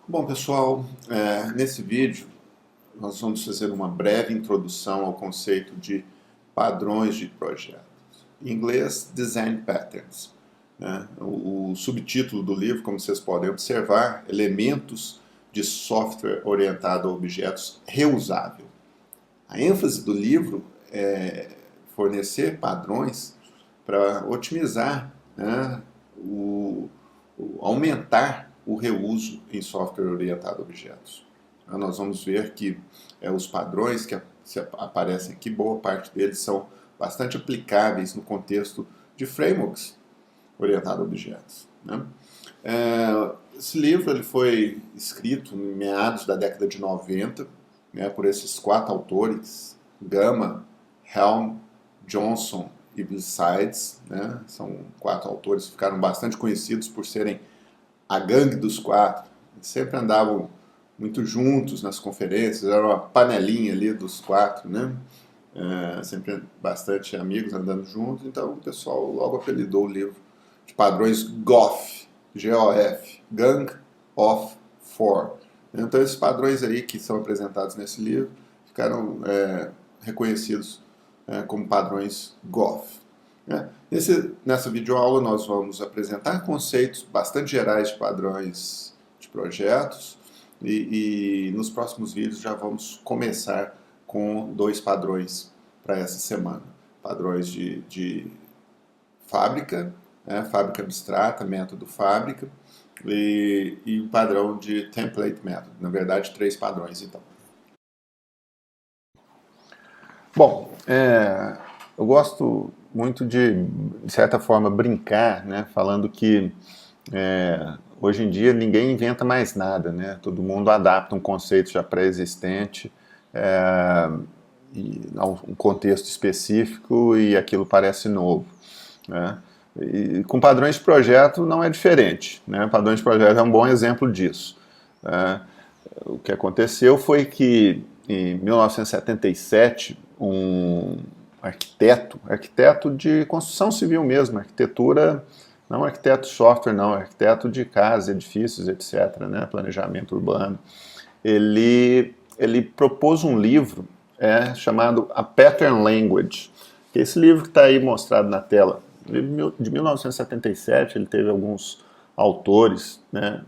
Bom, pessoal, nesse vídeo nós vamos fazer uma breve introdução ao conceito de padrões de projetos. Em inglês, Design Patterns, né? O subtítulo do livro, como vocês podem observar, elementos de software orientado a objetos reusável. A ênfase do livro é fornecer padrões para otimizar, né, aumentar o reuso em software orientado a objetos. Então, nós vamos ver que os padrões que aparecem aqui, boa parte deles são bastante aplicáveis no contexto de frameworks orientados a objetos, né? Esse livro ele foi escrito em meados da década de 90, né, por esses 4 autores, Gama, Helm, Johnson e Besides, né? São 4 autores que ficaram bastante conhecidos por serem a gangue dos 4. Eles sempre andavam muito juntos nas conferências, era uma panelinha ali dos 4, né? Sempre bastante amigos andando juntos, então o pessoal logo apelidou o livro de padrões GOF, G-O-F, Gang of Four. Então esses padrões aí que são apresentados nesse livro ficaram reconhecidos como padrões GOF. Nessa videoaula nós vamos apresentar conceitos bastante gerais de padrões de projetos e nos próximos vídeos já vamos começar com 2 padrões para essa semana. Padrões de fábrica, fábrica abstrata, método fábrica e o padrão de template method. Na verdade, 3 padrões então. Bom, eu gosto muito de certa forma, brincar, né, falando que hoje em dia ninguém inventa mais nada, né, todo mundo adapta um conceito já pré-existente a um contexto específico e aquilo parece novo, né. E com padrões de projeto não é diferente, né, padrões de projeto é um bom exemplo disso. O que aconteceu foi que em 1977 um arquiteto de construção civil mesmo, arquitetura, não arquiteto de software não, arquiteto de casas, edifícios, etc., né, planejamento urbano, ele propôs um livro chamado A Pattern Language, que é esse livro que está aí mostrado na tela, de 1977, ele teve alguns autores, né,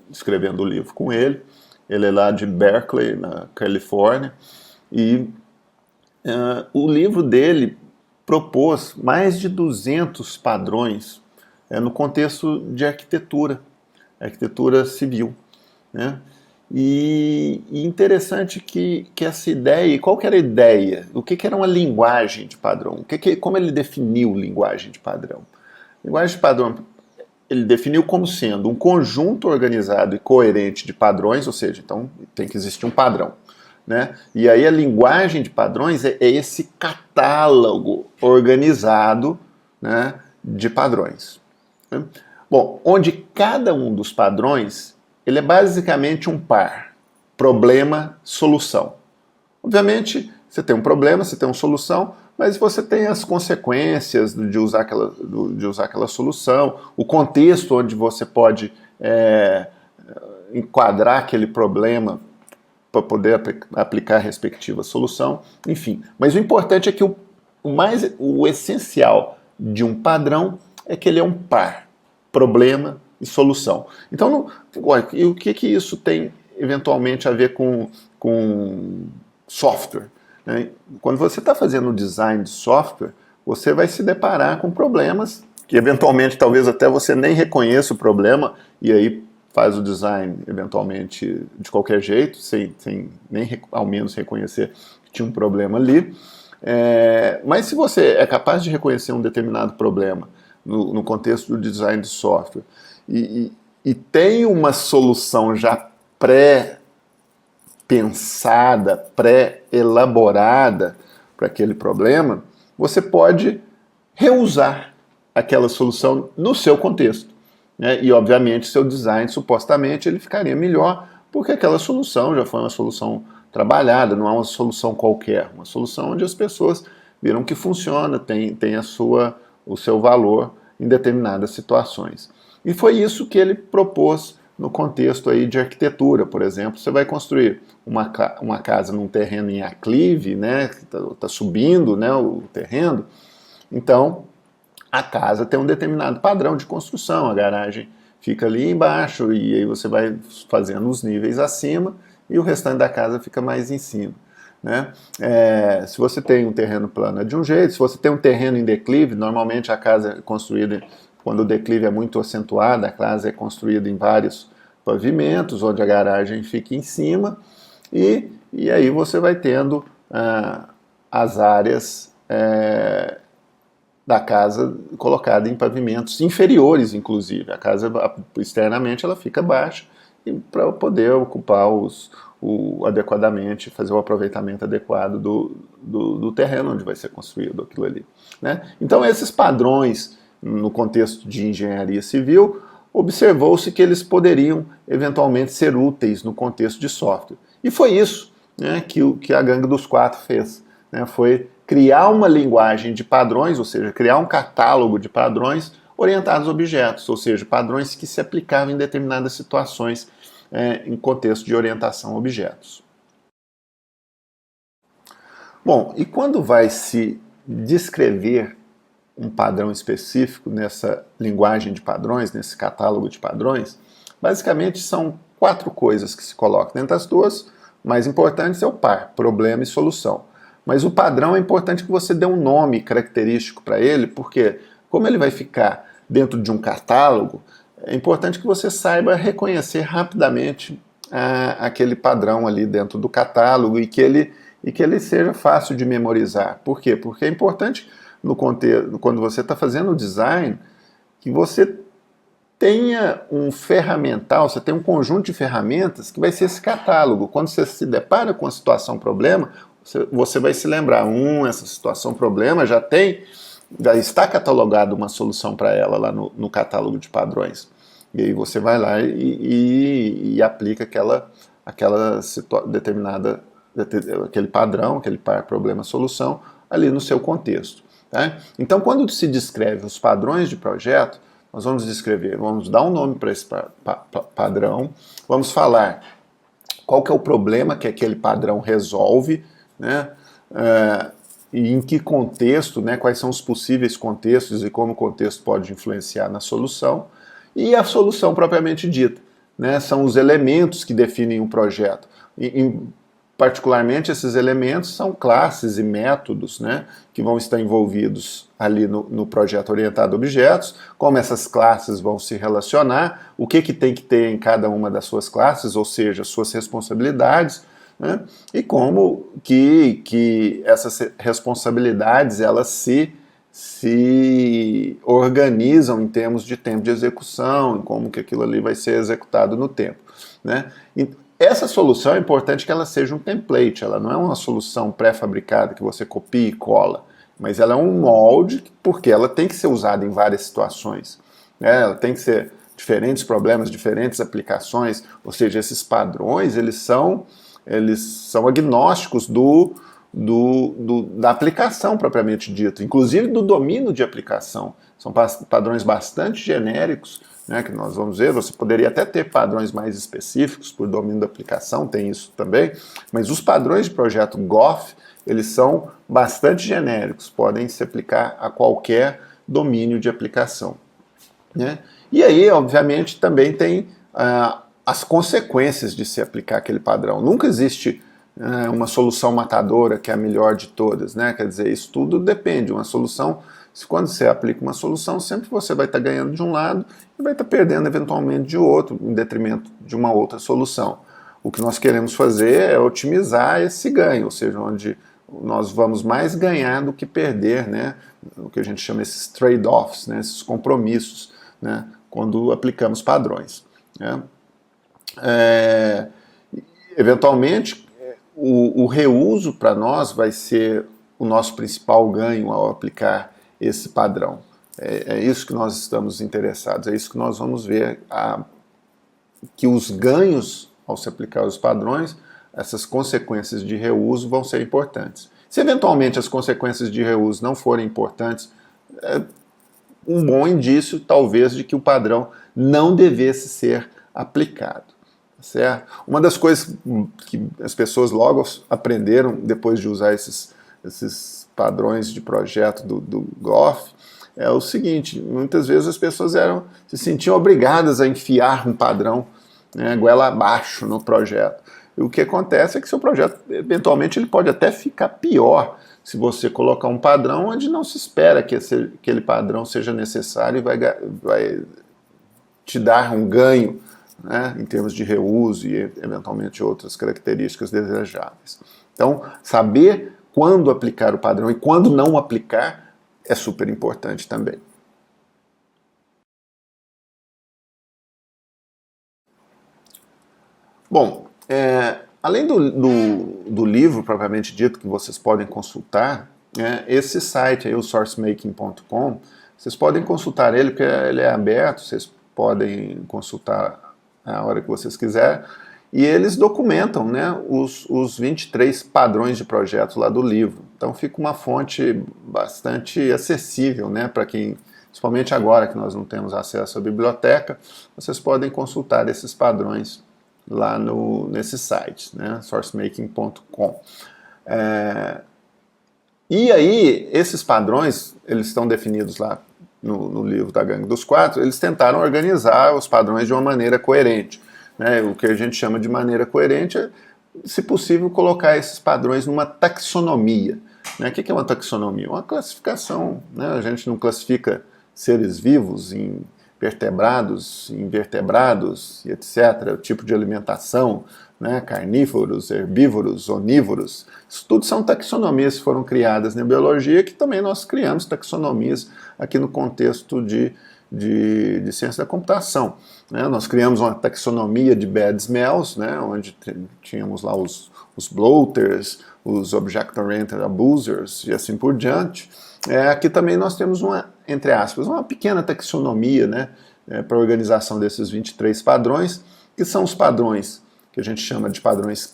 escrevendo o livro com ele é lá de Berkeley, na Califórnia, e o livro dele propôs mais de 200 padrões no contexto de arquitetura civil, né? E interessante que essa ideia, qual que era a ideia? O que era uma linguagem de padrão? Como ele definiu linguagem de padrão? Linguagem de padrão ele definiu como sendo um conjunto organizado e coerente de padrões, ou seja, então tem que existir um padrão, né? E aí a linguagem de padrões é esse catálogo organizado, né, de padrões. Bom, onde cada um dos padrões ele é basicamente um par, problema, solução. Obviamente, você tem um problema, você tem uma solução, mas você tem as consequências de usar aquela solução, o contexto onde você pode enquadrar aquele problema para poder aplicar a respectiva solução, enfim. Mas o importante é que o essencial de um padrão é que ele é um par, problema e solução. Então, e o que isso tem eventualmente a ver com software? Quando você está fazendo o design de software, você vai se deparar com problemas que eventualmente talvez até você nem reconheça o problema e aí faz o design eventualmente de qualquer jeito, sem nem ao menos reconhecer que tinha um problema ali. Mas se você é capaz de reconhecer um determinado problema no contexto do design de software e tem uma solução já pré-pensada, pré-elaborada para aquele problema, você pode reusar aquela solução no seu contexto, né? E obviamente seu design supostamente ele ficaria melhor porque aquela solução já foi uma solução trabalhada, não é uma solução qualquer, uma solução onde as pessoas viram que funciona, tem o seu valor em determinadas situações. E foi isso que ele propôs no contexto aí de arquitetura, por exemplo. Você vai construir uma casa num terreno em aclive, né, que tá subindo, né, o terreno, então a casa tem um determinado padrão de construção, a garagem fica ali embaixo e aí você vai fazendo os níveis acima e o restante da casa fica mais em cima. Né? Se você tem um terreno plano é de um jeito, se você tem um terreno em declive, normalmente a casa é construída, quando o declive é muito acentuado, a casa é construída em vários pavimentos, onde a garagem fica em cima, e aí você vai tendo as áreas da casa colocada em pavimentos inferiores, inclusive. A casa, externamente, ela fica baixa para poder ocupar adequadamente, fazer o aproveitamento adequado do terreno onde vai ser construído aquilo ali. Né? Então, esses padrões, no contexto de engenharia civil, observou-se que eles poderiam, eventualmente, ser úteis no contexto de software. E foi isso, né, que a Gangue dos Quatro fez. Né? Foi criar uma linguagem de padrões, ou seja, criar um catálogo de padrões orientados a objetos, ou seja, padrões que se aplicavam em determinadas situações em contexto de orientação a objetos. Bom, e quando vai se descrever um padrão específico nessa linguagem de padrões, nesse catálogo de padrões, basicamente são 4 coisas que se colocam. Dentre as 2 mais importantes é o par, problema e solução. Mas o padrão é importante que você dê um nome característico para ele, porque como ele vai ficar dentro de um catálogo, é importante que você saiba reconhecer rapidamente aquele padrão ali dentro do catálogo e que ele seja fácil de memorizar. Por quê? Porque é importante no contexto, quando você está fazendo o design, que você tenha um ferramental, você tem um conjunto de ferramentas que vai ser esse catálogo. Quando você se depara com a situação problema, você vai se lembrar, essa situação problema já está catalogado uma solução para ela lá no catálogo de padrões. E aí você vai lá e aplica aquele padrão, aquele par problema-solução ali no seu contexto. Tá? Então, quando se descreve os padrões de projeto, nós vamos dar um nome para esse padrão, vamos falar qual que é o problema que aquele padrão resolve, né? E em que contexto, né? Quais são os possíveis contextos e como o contexto pode influenciar na solução, e a solução propriamente dita, né? São os elementos que definem um projeto. Particularmente, esses elementos são classes e métodos, né, que vão estar envolvidos ali no projeto orientado a objetos, como essas classes vão se relacionar, o que tem que ter em cada uma das suas classes, ou seja, suas responsabilidades, né, e como que essas responsabilidades elas se organizam em termos de tempo de execução, em como que aquilo ali vai ser executado no tempo. Né. Essa solução é importante que ela seja um template, ela não é uma solução pré-fabricada que você copia e cola, mas ela é um molde porque ela tem que ser usada em várias situações. Né? Ela tem que ser diferentes problemas, diferentes aplicações, ou seja, esses padrões eles são agnósticos da aplicação propriamente dita, inclusive do domínio de aplicação. São padrões bastante genéricos, né, que nós vamos ver. Você poderia até ter padrões mais específicos por domínio da aplicação, tem isso também, mas os padrões de projeto GOF, eles são bastante genéricos, podem se aplicar a qualquer domínio de aplicação. Né? E aí, obviamente, também tem as consequências de se aplicar aquele padrão. Nunca existe uma solução matadora que é a melhor de todas, né? Quer dizer, isso tudo depende. Uma solução, quando você aplica uma solução, sempre você vai estar ganhando de um lado e vai estar perdendo eventualmente de outro, em detrimento de uma outra solução. O que nós queremos fazer é otimizar esse ganho, ou seja, onde nós vamos mais ganhar do que perder, né? O que a gente chama esses trade-offs, né? Esses compromissos, né? Quando aplicamos padrões. Né? Eventualmente, o reuso para nós vai ser o nosso principal ganho ao aplicar esse padrão. É isso que nós estamos interessados, é isso que nós vamos ver, que os ganhos ao se aplicar os padrões, essas consequências de reuso vão ser importantes. Se eventualmente as consequências de reuso não forem importantes, é um bom indício talvez de que o padrão não devesse ser aplicado. Certo? Uma das coisas que as pessoas logo aprenderam depois de usar esses padrões de projeto do Goff é o seguinte: muitas vezes as pessoas se sentiam obrigadas a enfiar um padrão, né, goela abaixo no projeto. E o que acontece é que seu projeto, eventualmente, ele pode até ficar pior se você colocar um padrão onde não se espera que aquele padrão seja necessário e vai te dar um ganho, né, em termos de reuso e eventualmente outras características desejáveis. Então, saber quando aplicar o padrão e quando não aplicar é super importante também. Bom, além do livro propriamente dito que vocês podem consultar, esse site aí, o sourcemaking.com, vocês podem consultar ele porque ele é aberto, vocês podem consultar a hora que vocês quiserem, e eles documentam, né, os 23 padrões de projetos lá do livro. Então fica uma fonte bastante acessível, né, para quem, principalmente agora que nós não temos acesso à biblioteca, vocês podem consultar esses padrões lá nesse site, né, sourcemaking.com. E aí, esses padrões, eles estão definidos lá no livro da Gangue dos Quatro, eles tentaram organizar os padrões de uma maneira coerente. Né? O que a gente chama de maneira coerente é, se possível, colocar esses padrões numa taxonomia. Né? O que é uma taxonomia? Uma classificação. Né? A gente não classifica seres vivos em vertebrados, invertebrados, etc., o tipo de alimentação, né, carnívoros, herbívoros, onívoros. Isso tudo são taxonomias que foram criadas na biologia, que também nós criamos taxonomias aqui no contexto de ciência da computação. Né? Nós criamos uma taxonomia de bad smells, né, onde tínhamos lá os bloaters, os object-oriented abusers e assim por diante. Aqui também nós temos uma, entre aspas, uma pequena taxonomia, né, para a organização desses 23 padrões, que são os padrões que a gente chama de padrões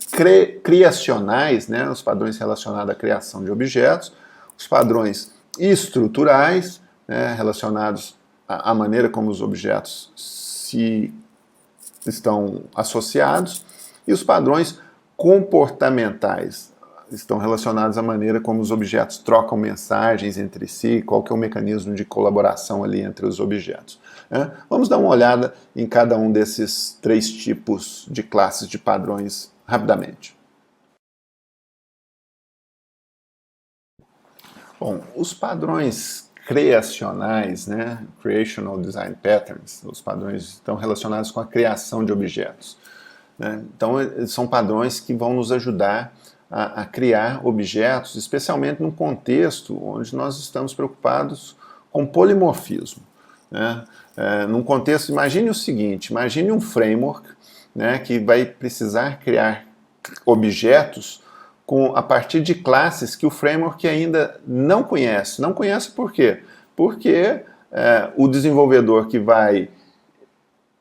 criacionais, né, os padrões relacionados à criação de objetos, os padrões estruturais, né, relacionados à maneira como os objetos se estão associados, e os padrões comportamentais, estão relacionados à maneira como os objetos trocam mensagens entre si, qual que é o mecanismo de colaboração ali entre os objetos. Vamos dar uma olhada em cada um desses 3 tipos de classes de padrões rapidamente. Bom, os padrões criacionais, né, Creational Design Patterns, os padrões estão relacionados com a criação de objetos. Né? Então, são padrões que vão nos ajudar a criar objetos, especialmente num contexto onde nós estamos preocupados com polimorfismo. Né? Num contexto, imagine o seguinte, imagine um framework, né, que vai precisar criar objetos a partir de classes que o framework ainda não conhece. Não conhece por quê? Porque o desenvolvedor que vai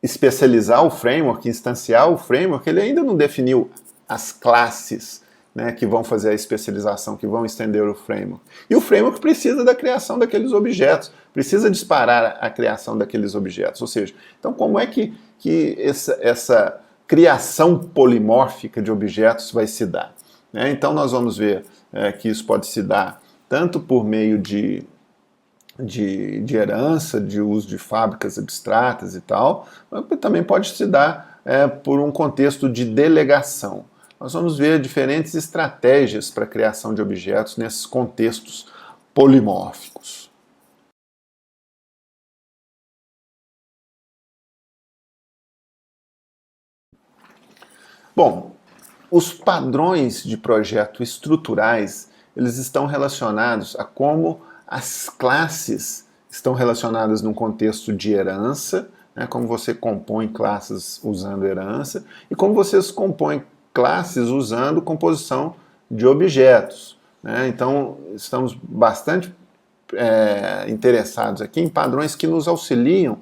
especializar o framework, instanciar o framework, ele ainda não definiu as classes, né, que vão fazer a especialização, que vão estender o framework. E o framework precisa da criação daqueles objetos, precisa disparar a criação daqueles objetos. Ou seja, então como é que essa criação polimórfica de objetos vai se dar? Né? Então nós vamos ver que isso pode se dar tanto por meio de herança, de uso de fábricas abstratas e tal, mas também pode se dar por um contexto de delegação. Nós vamos ver diferentes estratégias para a criação de objetos nesses contextos polimórficos. Bom, os padrões de projeto estruturais, eles estão relacionados a como as classes estão relacionadas num contexto de herança, né, como você compõe classes usando herança, e como vocês compõem classes usando composição de objetos. Né? Então, estamos bastante interessados aqui em padrões que nos auxiliam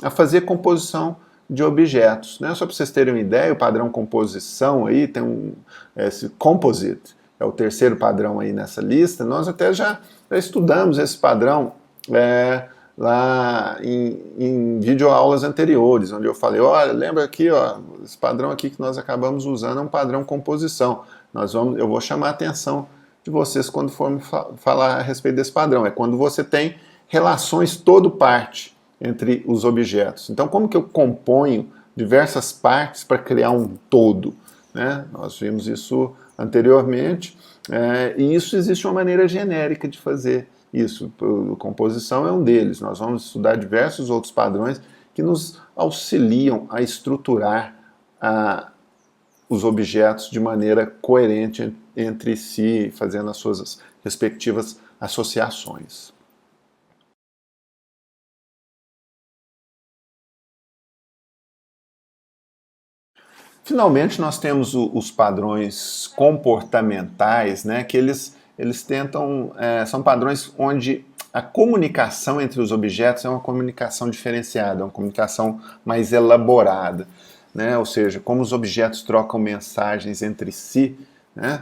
a fazer composição de objetos. Né? Só para vocês terem uma ideia, o padrão composição aí tem esse composite, é o terceiro padrão aí nessa lista. Nós até já estudamos esse padrão lá em videoaulas anteriores, onde eu falei, olha, lembra aqui, ó, esse padrão aqui que nós acabamos usando é um padrão composição. Eu vou chamar a atenção de vocês quando formos falar a respeito desse padrão. É quando você tem relações todo-parte entre os objetos. Então, como que eu componho diversas partes para criar um todo? Né? Nós vimos isso anteriormente, e isso existe uma maneira genérica de fazer isso. Composição é um deles. Nós vamos estudar diversos outros padrões que nos auxiliam a estruturar os objetos de maneira coerente entre si, fazendo as suas respectivas associações. Finalmente, nós temos os padrões comportamentais, né, que eles tentam, são padrões onde a comunicação entre os objetos é uma comunicação diferenciada, uma comunicação mais elaborada, né, ou seja, como os objetos trocam mensagens entre si, né,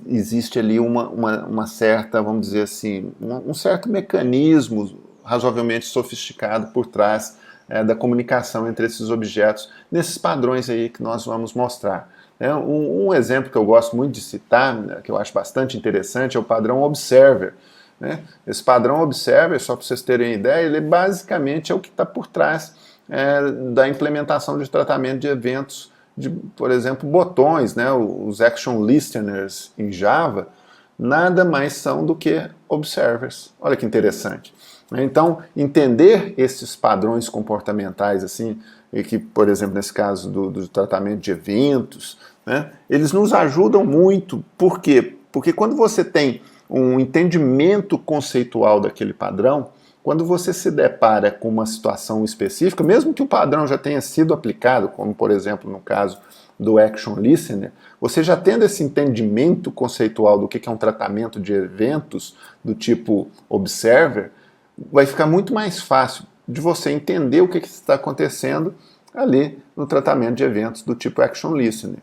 existe ali uma certa, vamos dizer assim, um certo mecanismo razoavelmente sofisticado por trás da comunicação entre esses objetos, nesses padrões aí que nós vamos mostrar. Um exemplo que eu gosto muito de citar, né, que eu acho bastante interessante, é o padrão Observer. Né? Esse padrão Observer, só para vocês terem ideia, ele basicamente é o que está por trás da implementação de tratamento de eventos, de, por exemplo, botões, né? Os Action Listeners em Java, nada mais são do que observers. Olha que interessante. Então, entender esses padrões comportamentais, assim, e que, por exemplo, nesse caso do tratamento de eventos, né, eles nos ajudam muito. Por quê? Porque quando você tem um entendimento conceitual daquele padrão, quando você se depara com uma situação específica, mesmo que o padrão já tenha sido aplicado, como, por exemplo, no caso do Action Listener, você já tendo esse entendimento conceitual do que é um tratamento de eventos do tipo Observer, vai ficar muito mais fácil de você entender o que está acontecendo ali no tratamento de eventos do tipo Action Listener.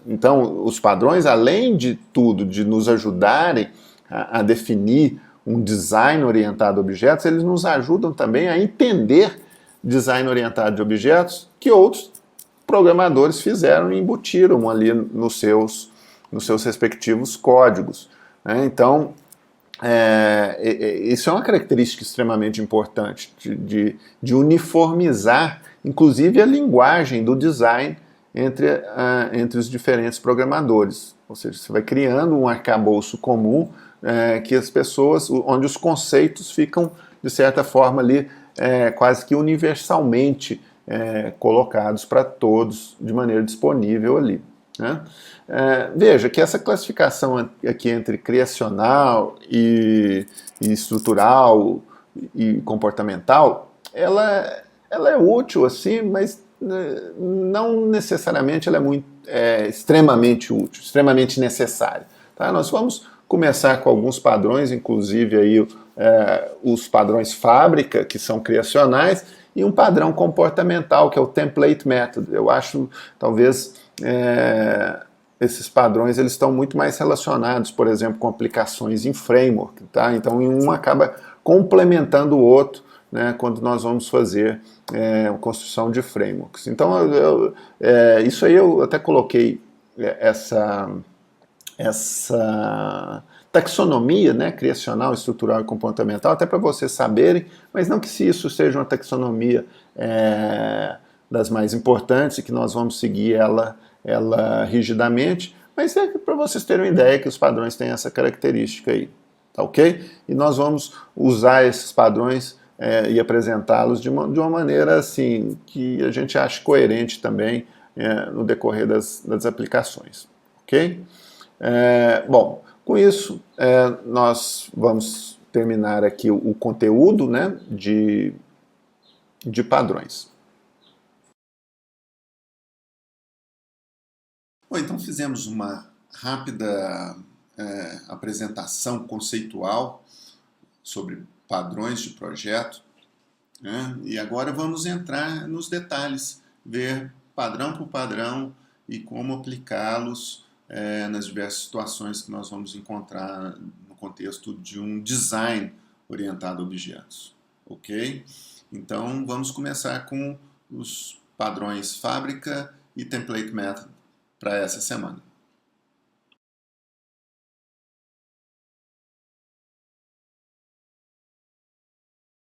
Então, os padrões, além de tudo, de nos ajudarem a definir um design orientado a objetos, eles nos ajudam também a entender design orientado de objetos que outros programadores fizeram e embutiram ali nos seus respectivos códigos. Né? Então, isso é uma característica extremamente importante de uniformizar, inclusive, a linguagem do design entre os diferentes programadores. Ou seja, você vai criando um arcabouço comum que as pessoas, onde os conceitos ficam, de certa forma, ali quase que universalmente colocados para todos de maneira disponível ali. Né? Veja que essa classificação aqui entre criacional e estrutural e comportamental, ela é útil assim, mas não necessariamente ela é extremamente útil, extremamente necessária. Tá? Nós vamos começar com alguns padrões, inclusive aí, os padrões fábrica, que são criacionais, e um padrão comportamental, que é o template method. Eu acho, talvez, esses padrões eles estão muito mais relacionados, por exemplo, com aplicações em framework. Tá? Então, um acaba complementando o outro, né, quando nós vamos fazer a construção de frameworks. Então, isso aí eu até coloquei essa taxonomia, né, criacional, estrutural e comportamental, até para vocês saberem, mas não que se isso seja uma taxonomia das mais importantes e que nós vamos seguir ela rigidamente, mas é para vocês terem uma ideia que os padrões têm essa característica aí, tá ok? E nós vamos usar esses padrões e apresentá-los de uma maneira assim que a gente ache coerente também no decorrer das aplicações, ok? Bom, com isso nós vamos terminar aqui o conteúdo, né, de padrões. Bom, então fizemos uma rápida apresentação conceitual sobre padrões de projeto, né? E agora vamos entrar nos detalhes, ver padrão por padrão e como aplicá-los nas diversas situações que nós vamos encontrar no contexto de um design orientado a objetos. Ok? Então, vamos começar com os padrões fábrica e template method para essa semana.